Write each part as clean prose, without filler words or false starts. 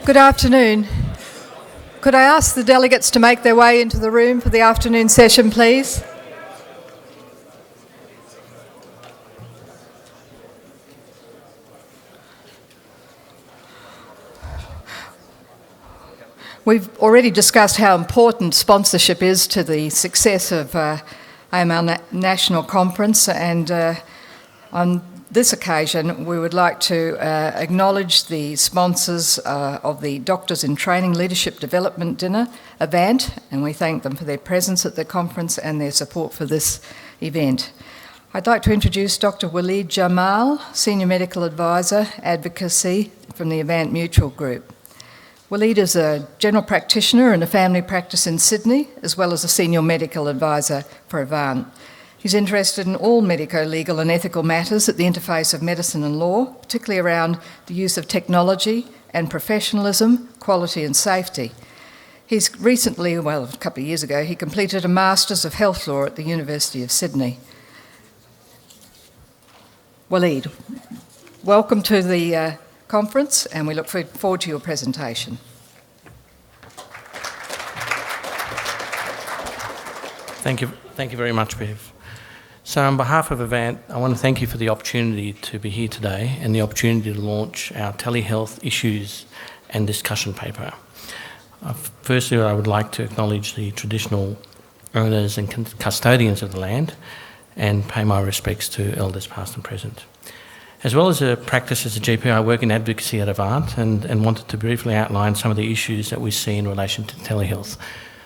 Good afternoon. Could I ask the delegates to make their way into the room for the afternoon session, please? We've already discussed how important sponsorship is to the success of AML National Conference, and on this occasion we would like to acknowledge the sponsors of the Doctors in Training Leadership Development Dinner event, and we thank them for their presence at the conference and their support for this event. I'd like to introduce Dr. Waleed Jamal, Senior Medical Advisor, Advocacy from the Avant Mutual Group. Waleed is a general practitioner in a family practice in Sydney, as well as a senior medical advisor for Avant. He's interested in all medico-legal and ethical matters at the interface of medicine and law, particularly around the use of technology and professionalism, quality and safety. He's recently, a couple of years ago, he completed a Masters of Health Law at the University of Sydney. Waleed, welcome to the conference, and we look forward to your presentation. Thank you very much, Bev. So on behalf of Avant, I want to thank you for the opportunity to be here today and the opportunity to launch our telehealth issues and discussion paper. Firstly, I would like to acknowledge the traditional owners and custodians of the land and pay my respects to elders past and present. As well as a practice as a GP, I work in advocacy at Avant and wanted to briefly outline some of the issues that we see in relation to telehealth.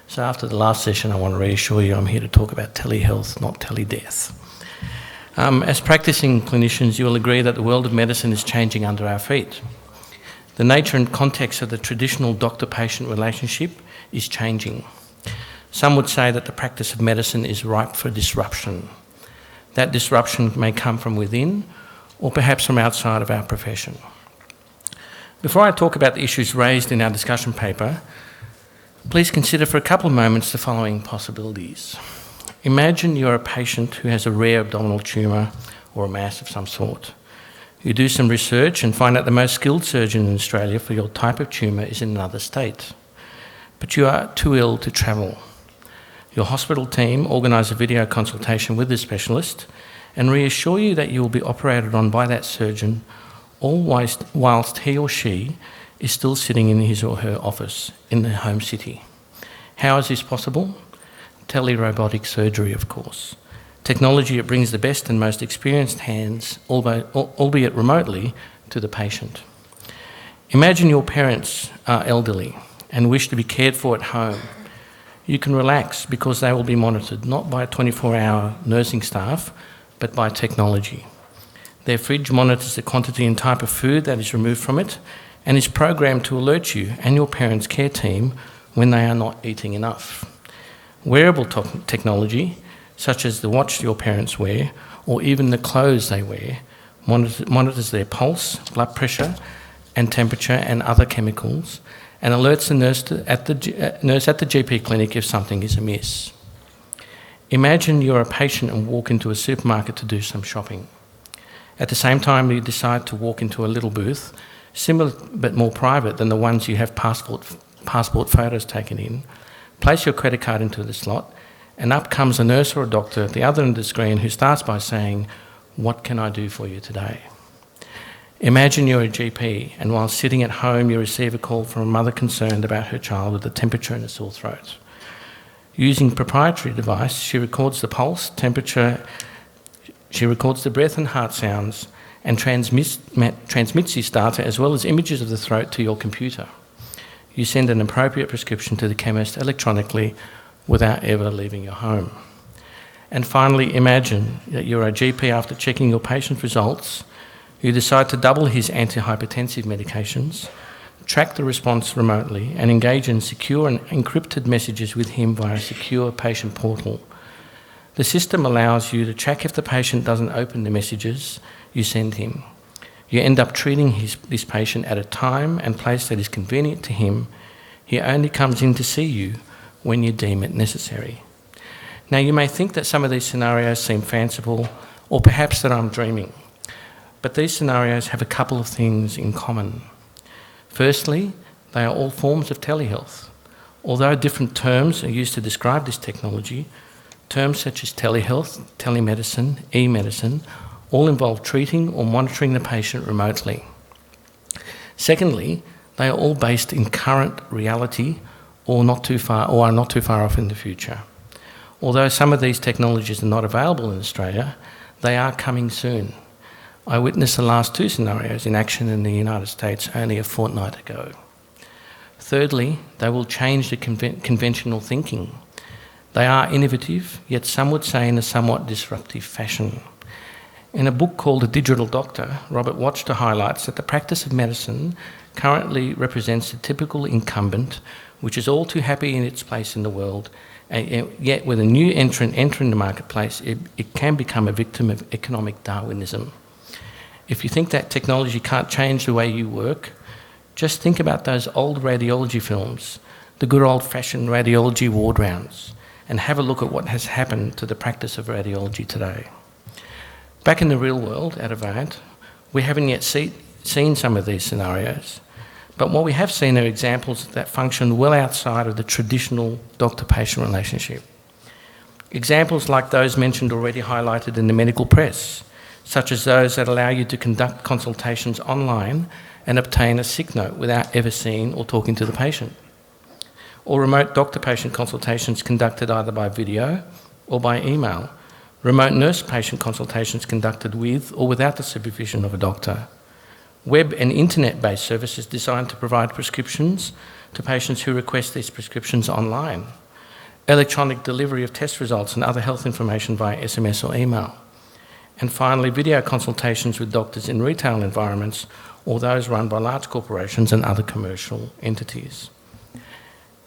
So after the last session, I want to reassure you I'm here to talk about telehealth, not teledeath. As practicing clinicians, you will agree that the world of medicine is changing under our feet. The nature and context of the traditional doctor-patient relationship is changing. Some would say that the practice of medicine is ripe for disruption. That disruption may come from within or perhaps from outside of our profession. Before I talk about the issues raised in our discussion paper, please consider for a couple of moments the following possibilities. Imagine you're a patient who has a rare abdominal tumour or a mass of some sort. You do some research and find out the most skilled surgeon in Australia for your type of tumour is in another state, but you are too ill to travel. Your hospital team organise a video consultation with the specialist and reassure you that you will be operated on by that surgeon, all whilst he or she is still sitting in his or her office in their home city. How is this possible? Tele-robotic surgery, of course. Technology that brings the best and most experienced hands, albeit remotely, to the patient. Imagine your parents are elderly and wish to be cared for at home. You can relax because they will be monitored not by a 24-hour nursing staff, but by technology. Their fridge monitors the quantity and type of food that is removed from it and is programmed to alert you and your parents' care team when they are not eating enough. Wearable technology, such as the watch your parents wear, or even the clothes they wear, monitors their pulse, blood pressure, and temperature and other chemicals, and alerts the nurse at the GP clinic if something is amiss. Imagine you're a patient and walk into a supermarket to do some shopping. At the same time, you decide to walk into a little booth, similar but more private than the ones you have passport photos taken in. Place your credit card into the slot, and up comes a nurse or a doctor at the other end of the screen who starts by saying, "What can I do for you today?" Imagine you're a GP, and while sitting at home, you receive a call from a mother concerned about her child with a temperature and a sore throat. Using a proprietary device, she records the pulse, temperature, she records the breath and heart sounds, and transmits this data as well as images of the throat to your computer. You send an appropriate prescription to the chemist electronically without ever leaving your home. And finally, imagine that you're a GP after checking your patient's results. You decide to double his antihypertensive medications, track the response remotely, and engage in secure and encrypted messages with him via a secure patient portal. The system allows you to track if the patient doesn't open the messages you send him. You end up treating this patient at a time and place that is convenient to him. He only comes in to see you when you deem it necessary. Now, you may think that some of these scenarios seem fanciful, or perhaps that I'm dreaming, but these scenarios have a couple of things in common. Firstly, They are all forms of telehealth. Although different terms are used to describe this technology, terms such as telehealth, telemedicine, e-medicine, all involve treating or monitoring the patient remotely. Secondly, they are all based in current reality or are not too far off in the future. Although some of these technologies are not available in Australia, they are coming soon. I witnessed the last two scenarios in action in the United States only a fortnight ago. Thirdly, they will change the conventional thinking. They are innovative, yet some would say in a somewhat disruptive fashion. In a book called The Digital Doctor, Robert Watchter highlights that the practice of medicine currently represents a typical incumbent which is all too happy in its place in the world, and yet with a new entrant entering the marketplace, it can become a victim of economic Darwinism. If you think that technology can't change the way you work, just think about those old radiology films, the good old-fashioned radiology ward rounds, and have a look at what has happened to the practice of radiology today. Back in the real world at Avant, we haven't yet seen some of these scenarios, but what we have seen are examples that function well outside of the traditional doctor-patient relationship. Examples like those mentioned already highlighted in the medical press, such as those that allow you to conduct consultations online and obtain a sick note without ever seeing or talking to the patient. Or remote doctor-patient consultations conducted either by video or by email. Remote nurse-patient consultations conducted with or without the supervision of a doctor. Web and internet-based services designed to provide prescriptions to patients who request these prescriptions online. Electronic delivery of test results and other health information via SMS or email. And finally, video consultations with doctors in retail environments or those run by large corporations and other commercial entities.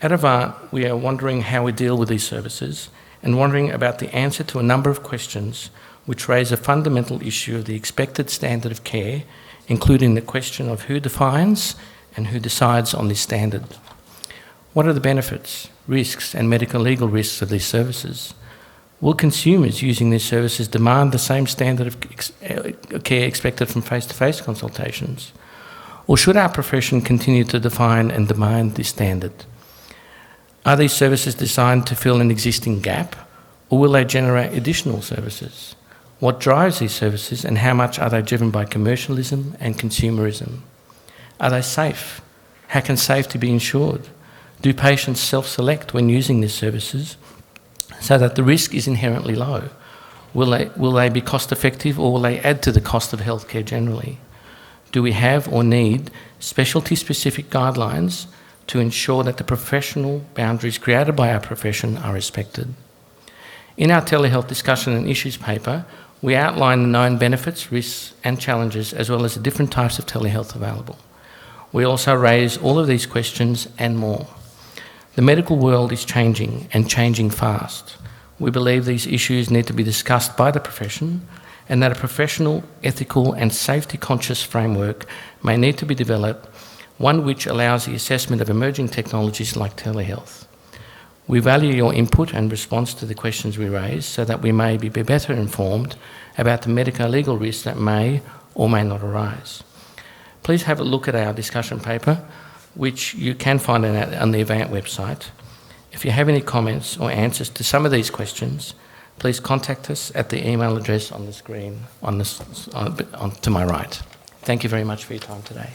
At Avant, we are wondering how we deal with these services and wondering about the answer to a number of questions which raise a fundamental issue of the expected standard of care, including the question of who defines and who decides on this standard. What are the benefits, risks and medical legal risks of these services? Will consumers using these services demand the same standard of care expected from face-to-face consultations? Or should our profession continue to define and demand this standard? Are these services designed to fill an existing gap, or will they generate additional services? What drives these services and how much are they driven by commercialism and consumerism? Are they safe? How can safety be ensured? Do patients self-select when using these services so that the risk is inherently low? Will they be cost-effective, or will they add to the cost of healthcare generally? Do we have or need specialty-specific guidelines to ensure that the professional boundaries created by our profession are respected? In our telehealth discussion and issues paper, we outline the known benefits, risks and challenges, as well as the different types of telehealth available. We also raise all of these questions and more. The medical world is changing, and changing fast. We believe these issues need to be discussed by the profession, and that a professional, ethical and safety-conscious framework may need to be developed, one which allows the assessment of emerging technologies like telehealth. We value your input and response to the questions we raise so that we may be better informed about the medico-legal risks that may or may not arise. Please have a look at our discussion paper, which you can find on the Avant website. If you have any comments or answers to some of these questions, please contact us at the email address on the screen to my right. Thank you very much for your time today.